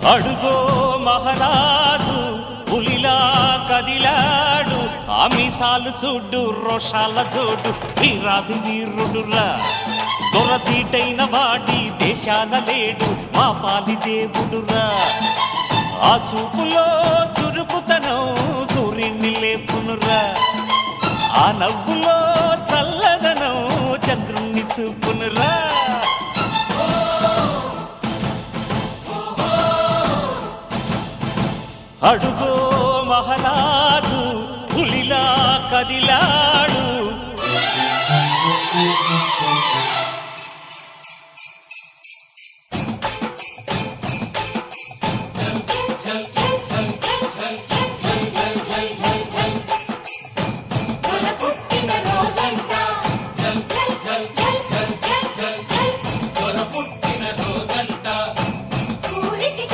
అడుగో మహారాజు పులిలా కదిలాడు, ఆమిసాలు చూడు రోషాల జోడు, వీరాది వీరుడురా. దొరదీటైన వాడి దేశాల లేడు, మా పాలి దేవుడురా. ఆ చూపులో చురుకుతనం సూర్యుని లేపునురా, ఆ నవ్వులో చల్లదనం చంద్రుణ్ణి చూపునురా. అడుగో మహారాజు